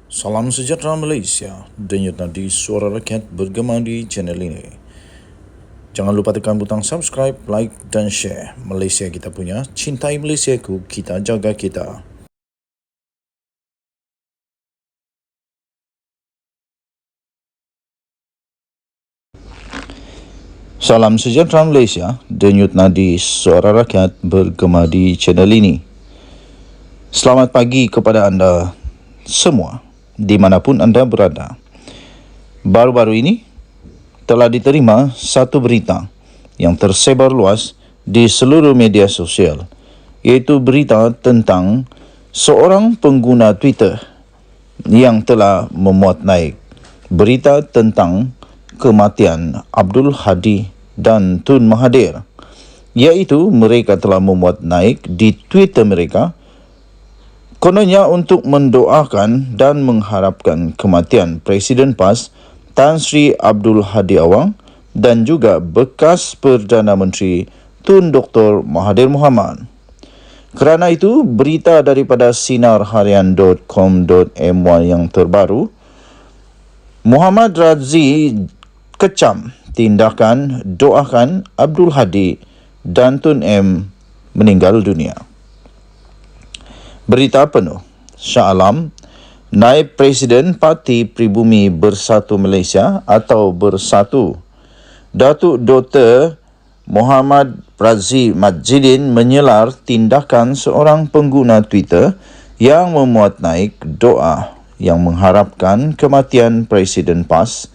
Salam sejahtera Malaysia, denyut nadi suara rakyat bergema di channel ini. Jangan lupa tekan butang subscribe, like dan share. Malaysia kita punya, cintai Malaysiaku, kita jaga kita. Salam sejahtera Malaysia, denyut nadi suara rakyat bergema di channel ini. Selamat pagi kepada anda semua, dimanapun anda berada. Baru-baru ini telah diterima satu berita yang tersebar luas di seluruh media sosial, iaitu berita tentang seorang pengguna Twitter yang telah memuat naik berita tentang kematian Abdul Hadi dan Tun Mahathir, iaitu mereka telah memuat naik di Twitter mereka kononnya untuk mendoakan dan mengharapkan kematian Presiden PAS Tan Sri Abdul Hadi Awang dan juga bekas Perdana Menteri Tun Dr. Mahathir Mohamad. Kerana itu, berita daripada sinarharian.com.my yang terbaru, Muhammad Razi kecam tindakan doakan Abdul Hadi dan Tun M meninggal dunia. Berita penuh. Shah Alam, Naib Presiden Parti Pribumi Bersatu Malaysia atau Bersatu, Datuk Dr. Muhammad Razi Majidin menyelar tindakan seorang pengguna Twitter yang memuat naik doa yang mengharapkan kematian Presiden PAS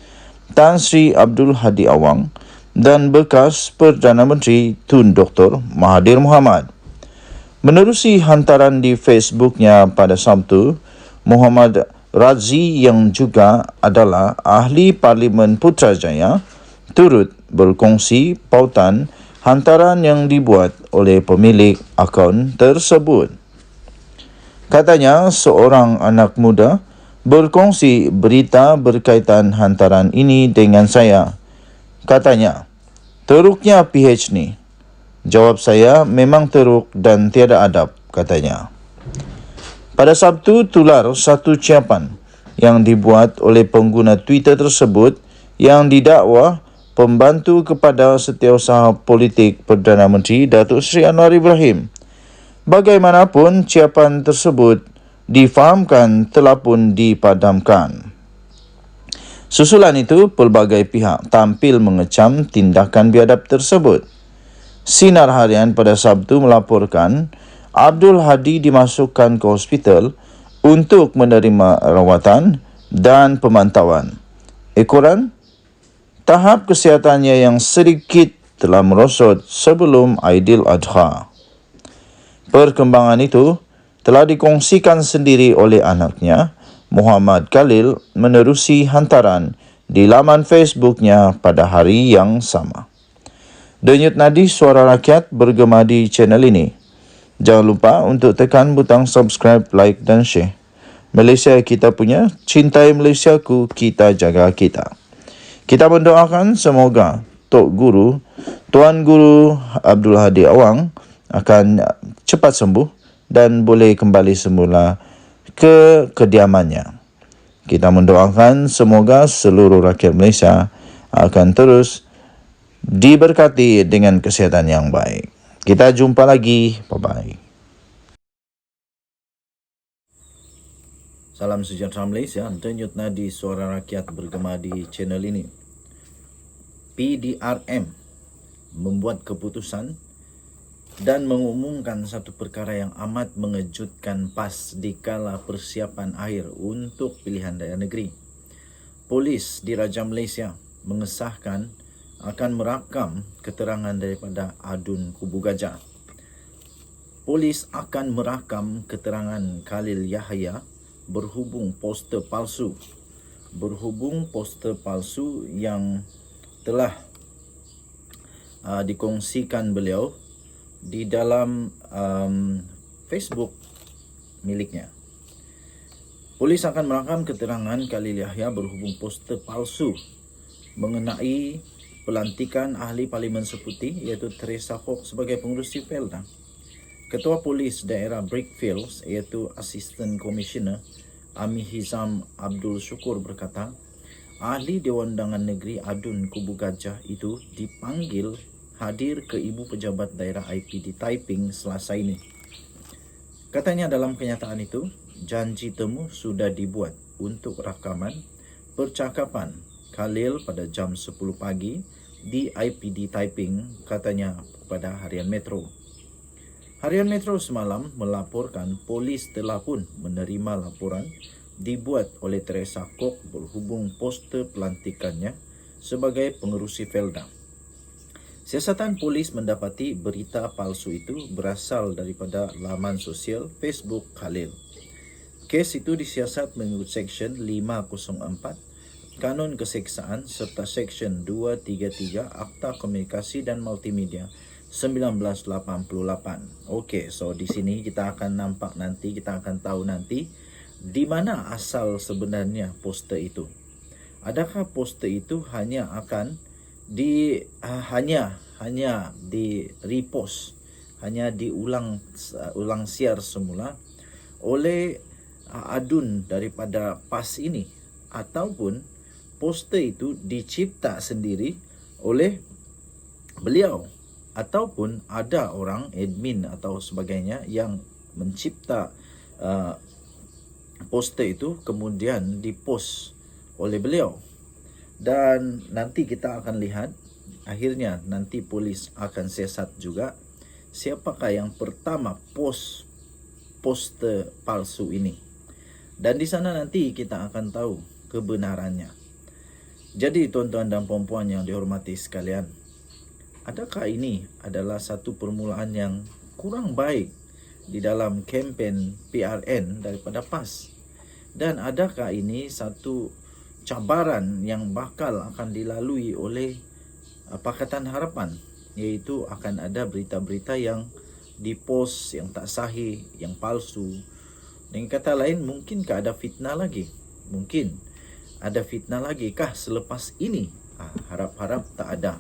Tan Sri Abdul Hadi Awang dan bekas Perdana Menteri Tun Dr. Mahathir Mohamad. Menerusi hantaran di Facebooknya pada Sabtu, Muhammad Razi yang juga adalah ahli Parlimen Putrajaya turut berkongsi pautan hantaran yang dibuat oleh pemilik akaun tersebut. Katanya, seorang anak muda berkongsi berita berkaitan hantaran ini dengan saya. Katanya, teruknya PH ni. Jawab saya, memang teruk dan tiada adab, katanya. Pada Sabtu, tular satu ucapan yang dibuat oleh pengguna Twitter tersebut yang didakwa pembantu kepada Setiausaha Politik Perdana Menteri Datuk Seri Anwar Ibrahim. Bagaimanapun, ucapan tersebut difahamkan telah pun dipadamkan. Susulan itu, pelbagai pihak tampil mengecam tindakan biadab tersebut. Sinar Harian pada Sabtu melaporkan Abdul Hadi dimasukkan ke hospital untuk menerima rawatan dan pemantauan. Ekoran, tahap kesihatannya yang sedikit telah merosot sebelum Aidiladha. Perkembangan itu telah dikongsikan sendiri oleh anaknya, Muhammad Khalil, menerusi hantaran di laman Facebooknya pada hari yang sama. Denyut nadi suara rakyat bergema di channel ini. Jangan lupa untuk tekan butang subscribe, like dan share. Malaysia kita punya, cintai Malaysiaku, kita jaga kita. Kita mendoakan semoga Tok Guru, Tuan Guru Abdul Hadi Awang akan cepat sembuh dan boleh kembali semula ke kediamannya. Kita mendoakan semoga seluruh rakyat Malaysia akan terus diberkati dengan kesihatan yang baik. Kita jumpa lagi. Bye-bye. Salam sejahtera Malaysia, denyut nadi suara rakyat bergema di channel ini. PDRM membuat keputusan dan mengumumkan satu perkara yang amat mengejutkan PAS di kala persiapan akhir untuk pilihan raya negeri. Polis Diraja Malaysia mengesahkan akan merakam keterangan daripada adun Kubu Gajah. Polis akan merakam keterangan Khalil Yahya berhubung poster palsu yang telah dikongsikan beliau di dalam Facebook miliknya. Polis akan merakam keterangan Khalil Yahya berhubung poster palsu mengenai pelantikan ahli Parlimen Seputi iaitu Teresa Hock sebagai pengurus Felda. Ketua Polis Daerah Brickfields iaitu Assistant Commissioner Ami Hizam Abdul Syukur berkata, ahli Dewan Undangan Negeri Adun Kubu Gajah itu dipanggil hadir ke Ibu Pejabat Daerah IPD Taiping Selasa ini. Katanya dalam kenyataan itu, janji temu sudah dibuat untuk rakaman percakapan Khalil pada jam 10 pagi di IPD Taiping, katanya kepada Harian Metro. Harian Metro semalam melaporkan polis telah pun menerima laporan dibuat oleh Teresa Kok berhubung poster pelantikannya sebagai pengerusi Felda. Siasatan polis mendapati berita palsu itu berasal daripada laman sosial Facebook Khalil. Kes itu disiasat mengikut Seksyen 504 Kanun Keseksaan serta Seksyen 233 Akta Komunikasi dan Multimedia 1988. Okey, so di sini kita akan nampak nanti, kita akan tahu nanti di mana asal sebenarnya poster itu. Adakah poster itu hanya akan hanya di repost, hanya diulang siar semula oleh adun daripada PAS ini, ataupun poster itu dicipta sendiri oleh beliau, ataupun ada orang admin atau sebagainya yang mencipta poster itu kemudian dipost oleh beliau. Dan nanti kita akan lihat, akhirnya nanti polis akan siasat juga siapakah yang pertama post poster palsu ini. Dan di sana nanti kita akan tahu kebenarannya. Jadi tuan-tuan dan puan-puan yang dihormati sekalian, adakah ini adalah satu permulaan yang kurang baik di dalam kempen PRN daripada PAS? Dan adakah ini satu cabaran yang bakal akan dilalui oleh Pakatan Harapan, iaitu akan ada berita-berita yang dipost yang tak sahih, yang palsu. Dengan kata lain, mungkinkah ada fitnah lagi? Mungkin ada fitnah lagi kah selepas ini? Harap-harap tak ada.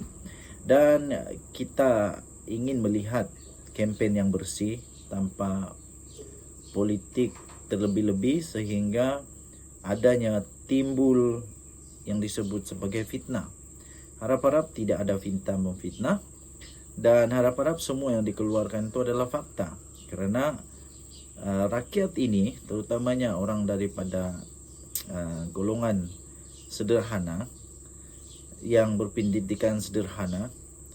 Dan kita ingin melihat kempen yang bersih tanpa politik terlebih-lebih sehingga adanya timbul yang disebut sebagai fitnah. Harap-harap tidak ada fitnah memfitnah, dan harap-harap semua yang dikeluarkan itu adalah fakta. Kerana rakyat ini, terutamanya orang daripada golongan sederhana yang berpendidikan sederhana,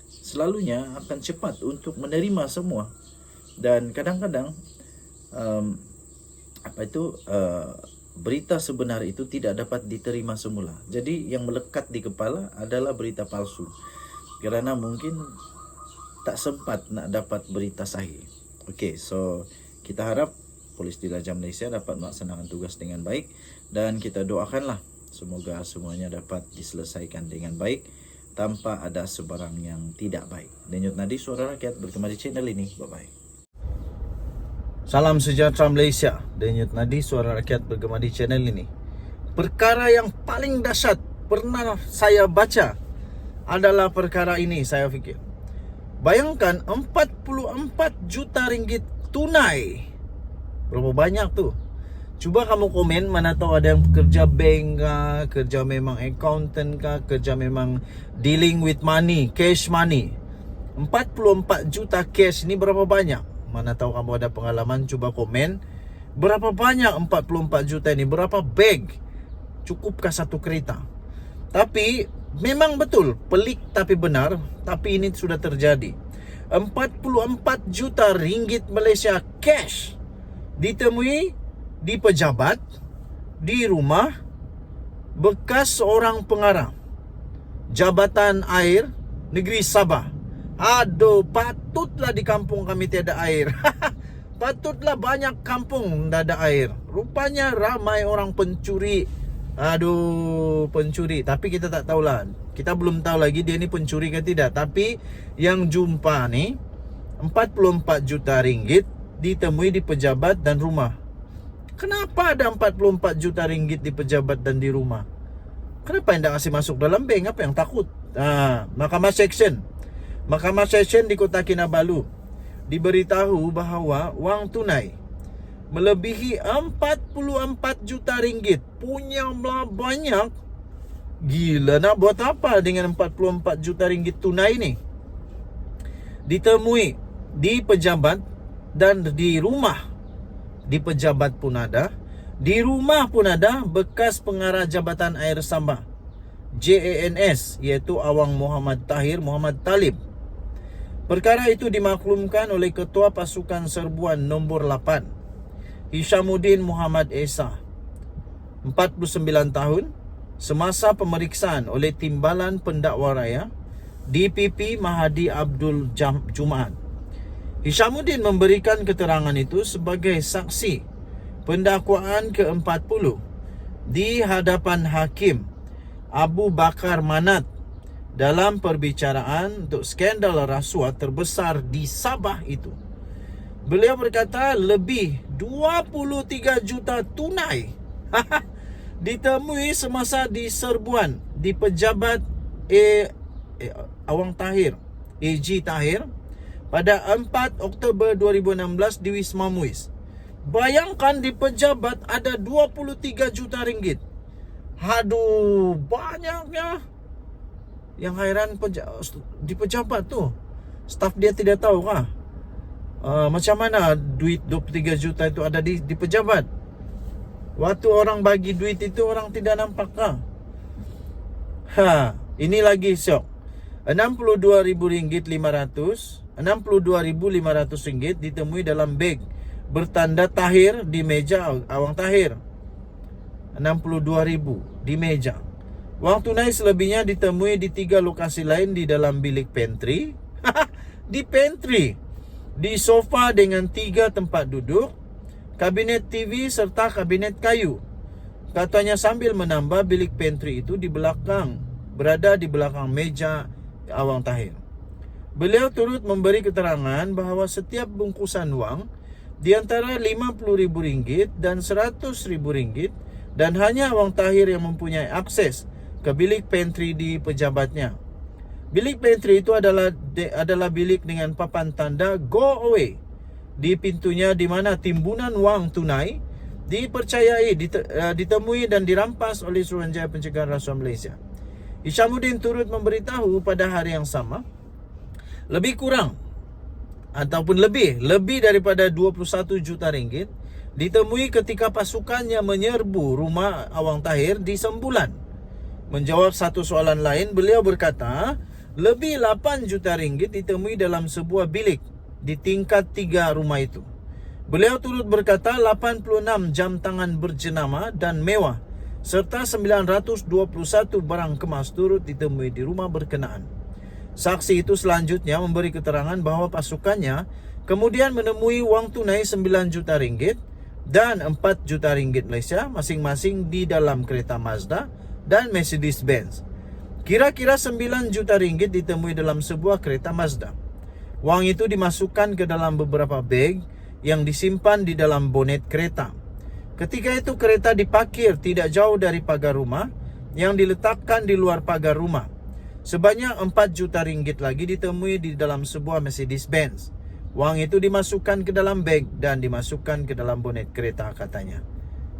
selalunya akan cepat untuk menerima semua. Dan kadang-kadang berita sebenar itu tidak dapat diterima semula. Jadi yang melekat di kepala adalah berita palsu, kerana mungkin tak sempat nak dapat berita sahih. Okey, so kita harap Polis Diraja Malaysia dapat melaksanakan tugas dengan baik, dan kita doakanlah semoga semuanya dapat diselesaikan dengan baik tanpa ada sebarang yang tidak baik. Denyut Nadi Suara Rakyat bergema di channel ini. Bye-bye. Salam sejahtera Malaysia. Denyut Nadi Suara Rakyat bergema di channel ini. Perkara yang paling dahsyat pernah saya baca adalah perkara ini, saya fikir. Bayangkan 44 juta ringgit tunai. Berapa banyak tu? Cuba kamu komen, mana tahu ada yang kerja bank kah, kerja memang accountant kah, kerja memang dealing with money, cash money. 44 juta cash ni berapa banyak? Mana tahu kamu ada pengalaman, cuba komen. Berapa banyak 44 juta ini? Berapa bag? Cukupkah satu kereta? Tapi memang betul, pelik tapi benar. Tapi ini sudah terjadi. 44 juta ringgit Malaysia cash ditemui di pejabat, di rumah bekas seorang pengarah Jabatan Air Negeri Sabah. Aduh, patutlah di kampung kami tiada air. Patutlah banyak kampung tak ada air. Rupanya ramai orang pencuri. Aduh, pencuri. Tapi kita tak tahulah. Kita belum tahu lagi dia ni pencuri ke tidak. Tapi yang jumpa ni 44 juta ringgit ditemui di pejabat dan rumah. Kenapa ada 44 juta ringgit di pejabat dan di rumah? Kenapa tidak kasih masuk dalam bank? Apa yang takut? Mahkamah Seksyen di Kota Kinabalu diberitahu bahawa wang tunai melebihi 44 juta ringgit. Punya banyak. Gila, nak buat apa dengan 44 juta ringgit tunai ni? Ditemui di pejabat dan di rumah. Di pejabat pun ada, di rumah pun ada bekas pengarah Jabatan Air Sabah JANS, iaitu Awang Muhammad Tahir Muhammad Talib. Perkara itu dimaklumkan oleh Ketua Pasukan Serbuan nombor 8, Hishamuddin Muhammad Esa, 49 tahun, semasa pemeriksaan oleh Timbalan Pendakwa Raya DPP Mahadi Abdul Jumaat. Hishamuddin memberikan keterangan itu sebagai saksi pendakwaan ke-40 di hadapan Hakim Abu Bakar Manat dalam perbicaraan untuk skandal rasuah terbesar di Sabah itu. Beliau berkata lebih 23 juta tunai ditemui semasa di serbuan di pejabat Awang Tahir, AG Tahir, pada 4 Oktober 2016 di Wisma Muiz. Bayangkan di pejabat ada 23 juta ringgit. Aduh, banyaknya. Yang hairan di pejabat tu, staf dia tidak tahu kah? Macam mana duit 23 juta itu ada di pejabat? Waktu orang bagi duit itu orang tidak nampak kah? Ini lagi syok. RM62.500 ditemui dalam beg bertanda Tahir di meja Awang Tahir. 62,000 di meja. Wang tunai selebihnya ditemui di 3 lokasi lain di dalam bilik pantry. Di pantry, di sofa dengan 3 tempat duduk, kabinet TV serta kabinet kayu. Katanya sambil menambah bilik pantry itu berada di belakang meja Awang Tahir. Beliau turut memberi keterangan bahawa setiap bungkusan wang di antara RM50,000 dan RM100,000 dan hanya Awang Tahir yang mempunyai akses ke bilik pantry di pejabatnya. Bilik pantry itu adalah bilik dengan papan tanda go away di pintunya, di mana timbunan wang tunai dipercayai ditemui dan dirampas oleh Suruhanjaya Pencegahan Rasuah Malaysia. Hishamuddin turut memberitahu pada hari yang sama lebih daripada 21 juta ringgit ditemui ketika pasukannya menyerbu rumah Awang Tahir di Sembulan. Menjawab satu soalan lain, beliau berkata lebih 8 juta ringgit ditemui dalam sebuah bilik di tingkat 3 rumah itu. Beliau turut berkata 86 jam tangan berjenama dan mewah serta 921 barang kemas turut ditemui di rumah berkenaan. Saksi itu selanjutnya memberi keterangan bahawa pasukannya kemudian menemui wang tunai 9 juta ringgit dan 4 juta ringgit Malaysia masing-masing di dalam kereta Mazda dan Mercedes Benz. Kira-kira 9 juta ringgit ditemui dalam sebuah kereta Mazda. Wang itu dimasukkan ke dalam beberapa beg yang disimpan di dalam bonet kereta. Ketika itu kereta diparkir tidak jauh dari pagar rumah yang diletakkan di luar pagar rumah. Sebanyak 4 juta ringgit lagi ditemui di dalam sebuah Mercedes Benz. Wang itu dimasukkan ke dalam beg dan dimasukkan ke dalam bonet kereta, katanya.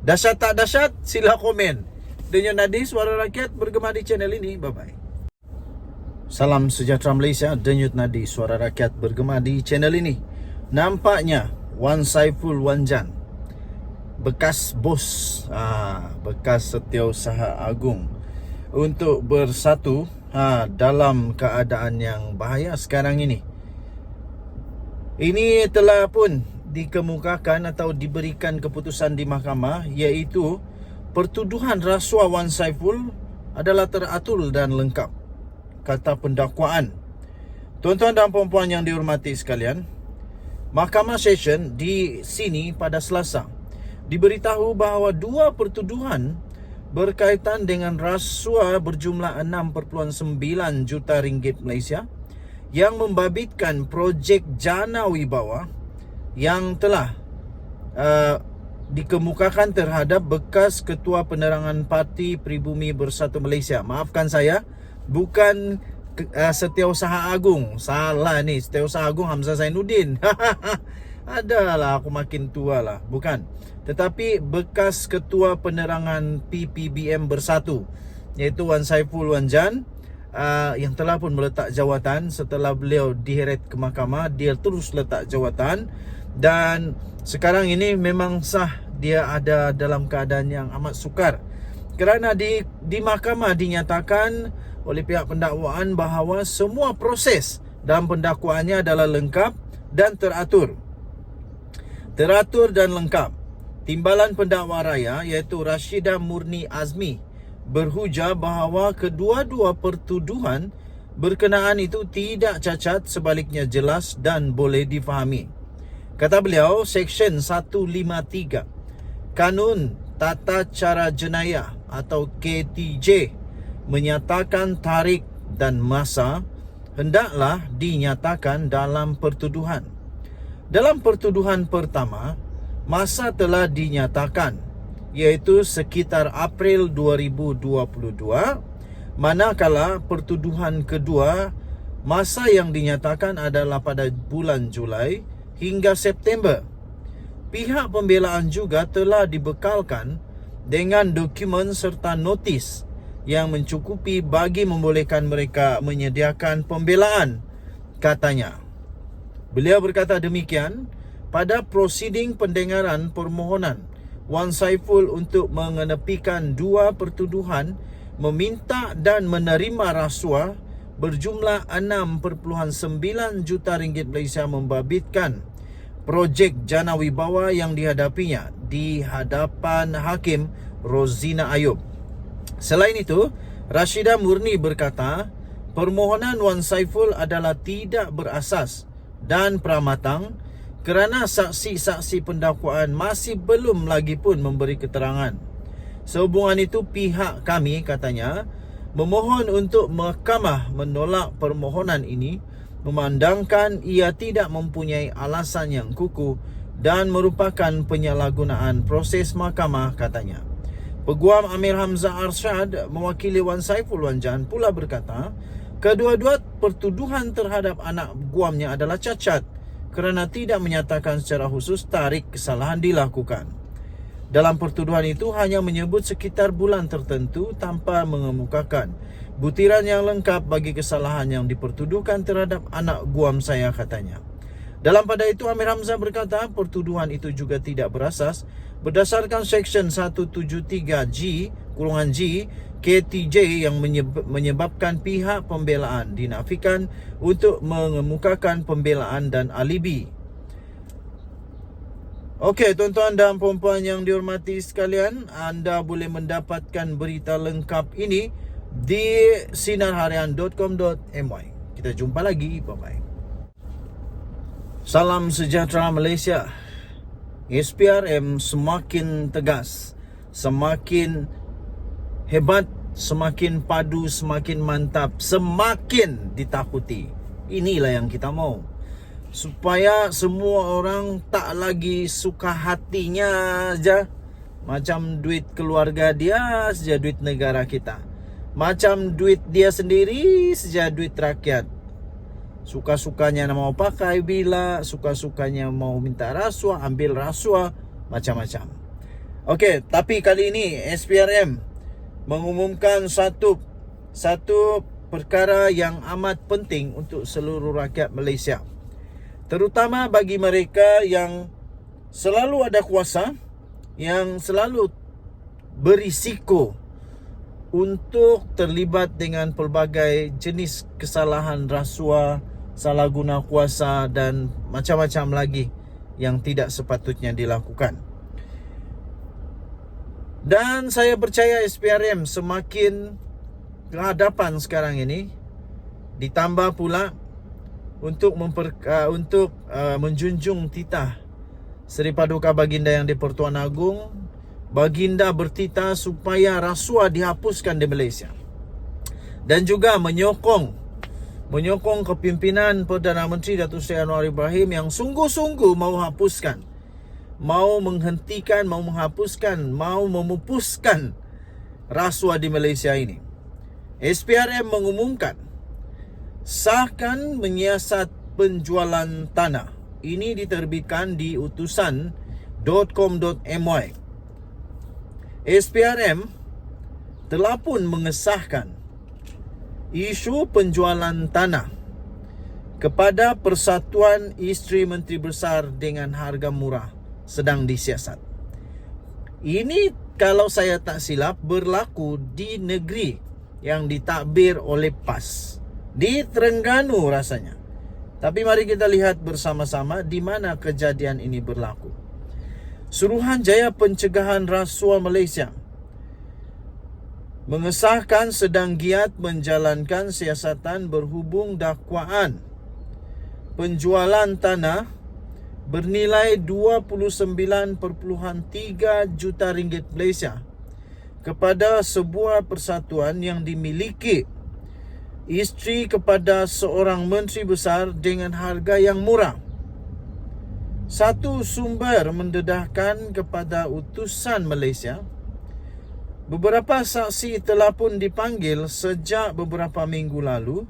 Dahsyat tak dahsyat? Sila komen. Denyut Nadi Suara Rakyat bergema di channel ini. Bye-bye. Salam sejahtera Malaysia. Denyut Nadi Suara Rakyat bergema di channel ini. Nampaknya Wan Saiful Wanjan, bekas bos, bekas Setiausaha Agung, untuk bersatu dalam keadaan yang bahaya sekarang ini. Ini telah pun dikemukakan atau diberikan keputusan di mahkamah, iaitu pertuduhan rasuah Wan Saiful adalah teratur dan lengkap, kata pendakwaan. Tuan-tuan dan puan-puan yang dihormati sekalian, Mahkamah Session di sini pada Selasa diberitahu bahawa 2 pertuduhan berkaitan dengan rasuah berjumlah 6.9 juta ringgit Malaysia yang membabitkan projek Jana Wibawa yang telah dikemukakan terhadap bekas Ketua Penerangan Parti Pribumi Bersatu Malaysia. Maafkan saya, bukan Setiausaha Agung. Salah ni, Setiausaha Agung Hamzah Zainuddin. Adalah aku makin tua lah. Bukan. Tetapi bekas Ketua Penerangan PPBM Bersatu, iaitu Wan Saiful Wan Jan, yang telah pun meletak jawatan setelah beliau diheret ke mahkamah. Dia terus letak jawatan. Dan sekarang ini memang sah dia ada dalam keadaan yang amat sukar. Kerana di mahkamah dinyatakan oleh pihak pendakwaan bahawa semua proses dalam pendakwaannya adalah lengkap dan teratur. Teratur dan lengkap. Timbalan pendakwa raya iaitu Rashidah Murni Azmi berhujah bahawa kedua-dua pertuduhan berkenaan itu tidak cacat, sebaliknya jelas dan boleh difahami. Kata beliau, Seksyen 153 Kanun Tata Cara Jenayah atau KTJ menyatakan tarikh dan masa hendaklah dinyatakan dalam pertuduhan. Dalam pertuduhan pertama, masa telah dinyatakan, iaitu sekitar April 2022, manakala pertuduhan kedua, masa yang dinyatakan adalah pada bulan Julai hingga September. Pihak pembelaan juga telah dibekalkan dengan dokumen serta notis yang mencukupi bagi membolehkan mereka menyediakan pembelaan, katanya. Beliau berkata demikian pada prosiding pendengaran permohonan Wan Saiful untuk mengenepikan dua pertuduhan meminta dan menerima rasuah berjumlah 6.9 juta ringgit Malaysia membabitkan projek Jana Wibawa yang dihadapinya di hadapan Hakim Rozina Ayub. Selain itu, Rashidah Murni berkata, permohonan Wan Saiful adalah tidak berasas dan pramatang kerana saksi-saksi pendakwaan masih belum lagi pun memberi keterangan. Sehubungan itu, pihak kami, katanya, memohon untuk mahkamah menolak permohonan ini memandangkan ia tidak mempunyai alasan yang kukuh dan merupakan penyalahgunaan proses mahkamah, katanya. Peguam Amir Hamzah Arshad mewakili Wan Saiful Wan Jan pula berkata, kedua-dua pertuduhan terhadap anak guamnya adalah cacat kerana tidak menyatakan secara khusus tarikh kesalahan dilakukan. Dalam pertuduhan itu hanya menyebut sekitar bulan tertentu tanpa mengemukakan butiran yang lengkap bagi kesalahan yang dipertuduhkan terhadap anak guam saya, katanya. Dalam pada itu, Amir Hamzah berkata pertuduhan itu juga tidak berasas berdasarkan Seksyen 173G KTJ yang menyebabkan pihak pembelaan dinafikan untuk mengemukakan pembelaan dan alibi. Okey, tuan-tuan dan puan-puan yang dihormati sekalian, anda boleh mendapatkan berita lengkap ini di sinarharian.com.my. Kita jumpa lagi, bye-bye. Salam sejahtera Malaysia. SPRM semakin tegas, semakin hebat, semakin padu, semakin mantap, semakin ditakuti. Inilah yang kita mau. Supaya semua orang tak lagi suka hatinya aja, macam duit keluarga dia saja duit negara kita, macam duit dia sendiri saja duit rakyat. Suka-sukanya mau pakai bila, suka-sukanya mau minta rasuah, ambil rasuah, macam-macam. Okey, tapi kali ini SPRM mengumumkan satu perkara yang amat penting untuk seluruh rakyat Malaysia. Terutama bagi mereka yang selalu ada kuasa, yang selalu berisiko untuk terlibat dengan pelbagai jenis kesalahan rasuah, salah guna kuasa dan macam-macam lagi yang tidak sepatutnya dilakukan. Dan saya percaya SPRM semakin ke hadapan sekarang ini, ditambah pula untuk menjunjung titah Seri Paduka Baginda Yang di-Pertuan Agong. Baginda bertitah supaya rasuah dihapuskan di Malaysia, dan juga menyokong kepimpinan Perdana Menteri Datuk Seri Anwar Ibrahim yang sungguh-sungguh mau hapuskan, mau menghentikan, mau menghapuskan, mau memupuskan rasuah di Malaysia ini. SPRM mengumumkan sahkan menyiasat penjualan tanah Ini diterbitkan di utusan.com.my. SPRM telah pun mengesahkan isu penjualan tanah kepada Persatuan Isteri Menteri Besar dengan harga murah sedang disiasat. Ini kalau saya tak silap berlaku di negeri yang ditadbir oleh PAS, di Terengganu rasanya. Tapi mari kita lihat bersama-sama di mana kejadian ini berlaku. Suruhanjaya Pencegahan Rasuah Malaysia mengesahkan sedang giat menjalankan siasatan berhubung dakwaan penjualan tanah bernilai 29.3 juta ringgit Malaysia kepada sebuah persatuan yang dimiliki isteri kepada seorang menteri besar dengan harga yang murah. Satu sumber mendedahkan kepada utusan Malaysia, beberapa saksi telah pun dipanggil sejak beberapa minggu lalu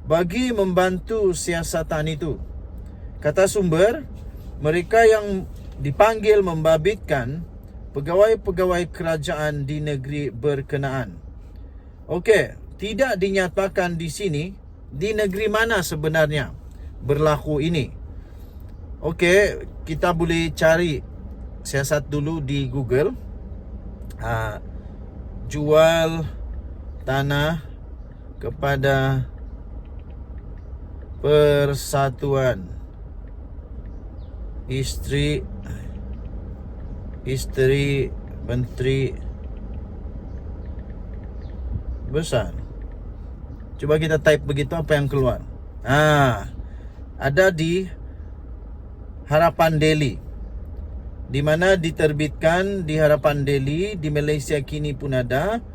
bagi membantu siasatan itu. Kata sumber, mereka yang dipanggil membabitkan pegawai-pegawai kerajaan di negeri berkenaan. Okey, tidak dinyatakan di sini di negeri mana sebenarnya berlaku ini. Okey, kita boleh cari siasat dulu di Google. Jual tanah kepada Persatuan Isteri Menteri Besar. Cuba kita type begitu, apa yang keluar? Ada di Harapan Daily, di mana diterbitkan di Harapan Daily. Di Malaysia kini pun ada.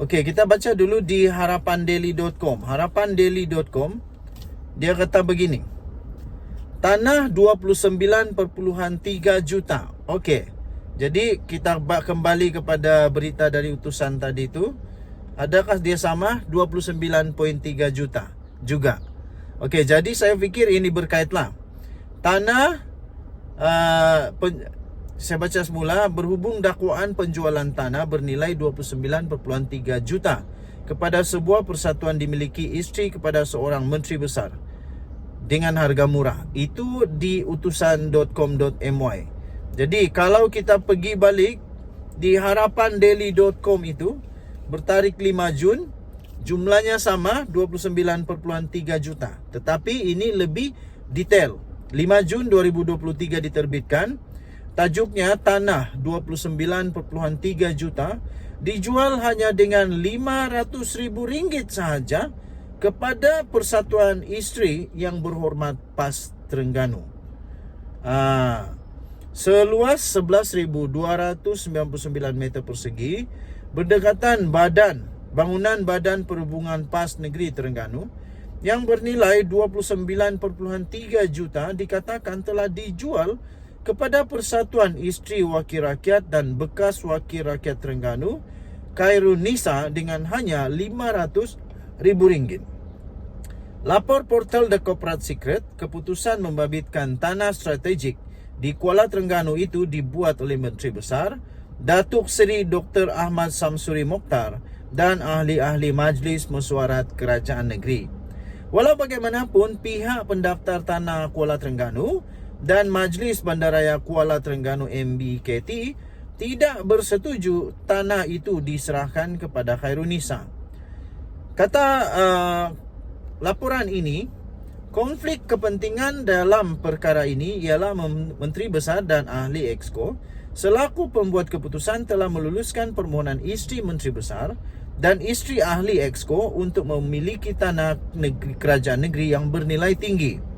Okey, kita baca dulu di harapandaily.com. Harapandaily.com, dia kata begini. Tanah 29.3 juta. Okey, jadi kita kembali kepada berita dari utusan tadi itu. Adakah dia sama? 29.3 juta juga. Okey, jadi saya fikir ini berkaitlah. Tanah, saya baca semula, berhubung dakwaan penjualan tanah bernilai 29.3 juta kepada sebuah persatuan dimiliki isteri kepada seorang menteri besar dengan harga murah. Itu di utusan.com.my. Jadi kalau kita pergi balik di harapandaily.com itu, bertarikh 5 Jun, jumlahnya sama 29.3 juta. Tetapi ini lebih detail. 5 Jun 2023 diterbitkan. Tajuknya, tanah 29.3 juta dijual hanya dengan RM500,000 sahaja kepada Persatuan Isteri yang berhormat PAS Terengganu. Seluas 11,299 meter persegi, berdekatan bangunan Badan Perhubungan PAS Negeri Terengganu yang bernilai 29.3 juta dikatakan telah dijual kepada Persatuan Isteri Wakil Rakyat dan bekas Wakil Rakyat Terengganu, Khairunisa, dengan hanya RM500,000. Lapor portal The Corporate Secret, keputusan membabitkan tanah strategik di Kuala Terengganu itu dibuat oleh Menteri Besar Datuk Seri Dr. Ahmad Samsuri Mokhtar dan ahli-ahli Majlis Mesyuarat Kerajaan Negeri. Walau bagaimanapun, pihak pendaftar tanah Kuala Terengganu dan Majlis Bandaraya Kuala Terengganu MBKT tidak bersetuju tanah itu diserahkan kepada Khairunisa. Kata laporan ini, konflik kepentingan dalam perkara ini ialah Menteri Besar dan ahli Exco selaku pembuat keputusan telah meluluskan permohonan isteri Menteri Besar dan isteri ahli Exco untuk memiliki tanah kerajaan negeri yang bernilai tinggi.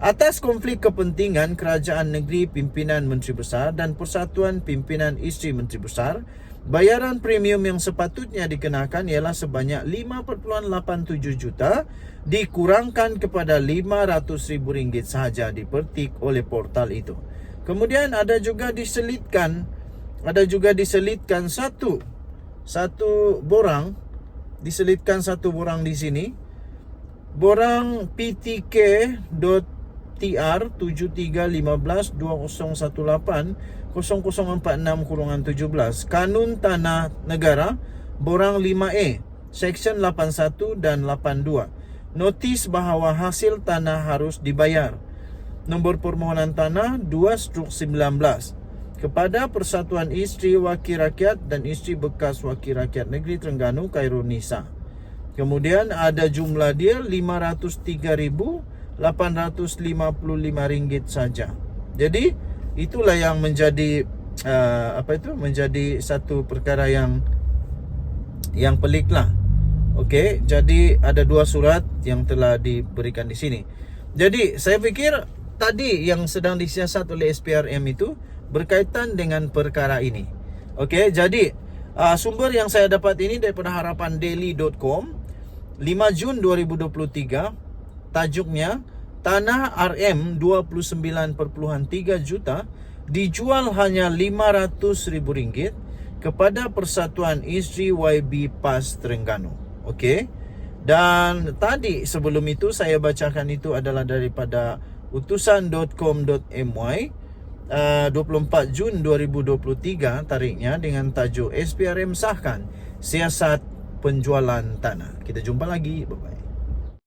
Atas konflik kepentingan kerajaan negeri, pimpinan Menteri Besar dan Persatuan Pimpinan Isteri Menteri Besar, bayaran premium yang sepatutnya dikenakan ialah sebanyak 5.87 juta dikurangkan kepada RM500,000 sahaja, dipetik oleh portal itu. Kemudian ada juga diselitkan satu borang di sini. borang PTK.TR 7315-2018-0046-17 Kanun Tanah Negara borang 5A Seksyen 81 dan 82 notis bahawa hasil tanah harus dibayar. Nombor permohonan tanah 2/19 kepada Persatuan Isteri Wakil Rakyat dan Isteri Bekas Wakil Rakyat Negeri Terengganu Khairunisa. Kemudian ada jumlah dia RM503,855 saja. Jadi itulah yang menjadi menjadi satu perkara yang pelik lah. Okey, jadi ada dua surat yang telah diberikan di sini. Jadi saya fikir tadi yang sedang disiasat oleh SPRM itu berkaitan dengan perkara ini. Okey, jadi sumber yang saya dapat ini daripada harapandaily.com 5 Jun 2023. Tajuknya, tanah RM 29.3 juta dijual hanya RM500,000 kepada Persatuan Isteri YB PAS Terengganu. Okey. Dan tadi sebelum itu saya bacakan itu adalah daripada utusan.com.my 24 Jun 2023 tariknya dengan tajuk SPRM sahkan siasat penjualan tanah. Kita jumpa lagi. Bye-bye.